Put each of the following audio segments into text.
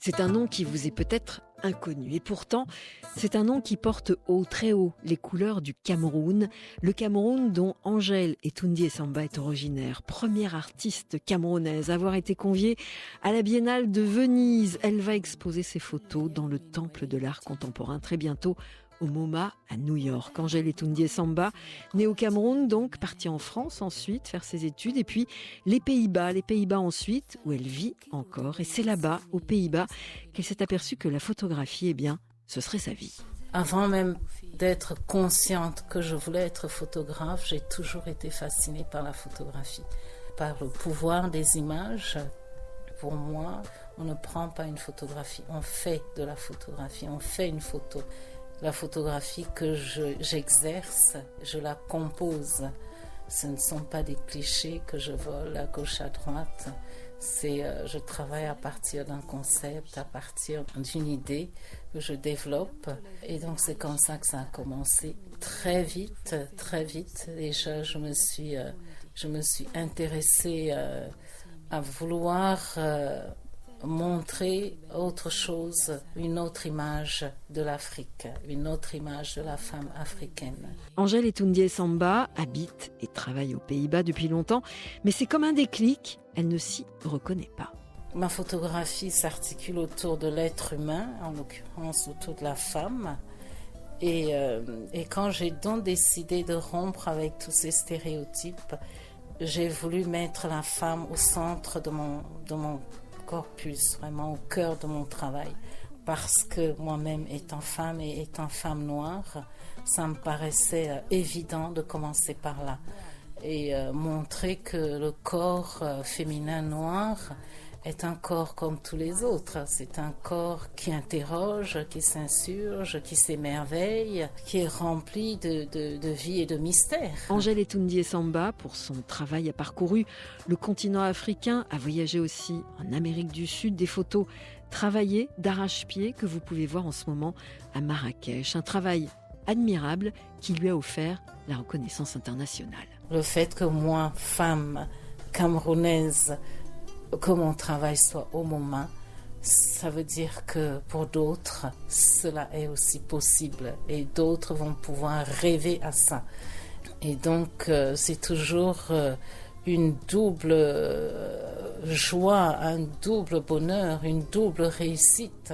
C'est un nom qui vous est peut-être inconnu. Et pourtant, c'est un nom qui porte haut, très haut, les couleurs du Cameroun. Le Cameroun dont Angèle Etundié Samba est originaire. Première artiste camerounaise à avoir été conviée à la Biennale de Venise. Elle va exposer ses photos dans le Temple de l'Art Contemporain très bientôt au MoMA à New York. Angèle Etundié Samba, née au Cameroun donc, partie en France ensuite faire ses études et puis les Pays-Bas ensuite où elle vit encore. Et c'est là-bas, aux Pays-Bas, qu'elle s'est aperçue que la photographie, eh bien, ce serait sa vie. Avant même d'être consciente que je voulais être photographe, j'ai toujours été fascinée par la photographie, par le pouvoir des images. Pour moi, on ne prend pas une photographie, on fait de la photographie, on fait une photo. La photographie que j'exerce, je la compose. Ce ne sont pas des clichés que je vole à gauche, à droite. Je travaille à partir d'un concept, à partir d'une idée que je développe. Et donc c'est comme ça que ça a commencé. Très vite. Déjà, je me suis intéressée à vouloir montrer autre chose, une autre image de l'Afrique, une autre image de la femme africaine. Angèle Etundié Samba habite et travaille aux Pays-Bas depuis longtemps, mais c'est comme un déclic, elle ne s'y reconnaît pas. Ma photographie s'articule autour de l'être humain, en l'occurrence autour de la femme. Et quand j'ai donc décidé de rompre avec tous ces stéréotypes, j'ai voulu mettre la femme au centre de mon corpus, vraiment au cœur de mon travail. Parce que moi-même, étant femme et étant femme noire, ça me paraissait évident de commencer par là. Et montrer que le corps féminin noir est un corps comme tous les autres. C'est un corps qui interroge, qui s'insurge, qui s'émerveille, qui est rempli de vie et de mystère. Angèle Etundié Samba, pour son travail, a parcouru le continent africain, a voyagé aussi en Amérique du Sud, des photos travaillées d'arrache-pied que vous pouvez voir en ce moment à Marrakech. Un travail admirable qui lui a offert la reconnaissance internationale. Le fait que moi, femme camerounaise, que mon travail soit au MoMA, ça veut dire que pour d'autres, cela est aussi possible et d'autres vont pouvoir rêver à ça. Et donc, c'est toujours une double joie, un double bonheur, une double réussite,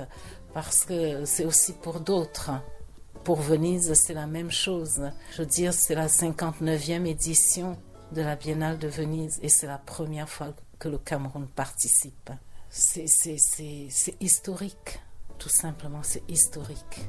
parce que c'est aussi pour d'autres. Pour Venise, c'est la même chose. Je veux dire, c'est la 59e édition de la Biennale de Venise et c'est la première fois que le Cameroun participe. C'est historique, tout simplement, c'est historique.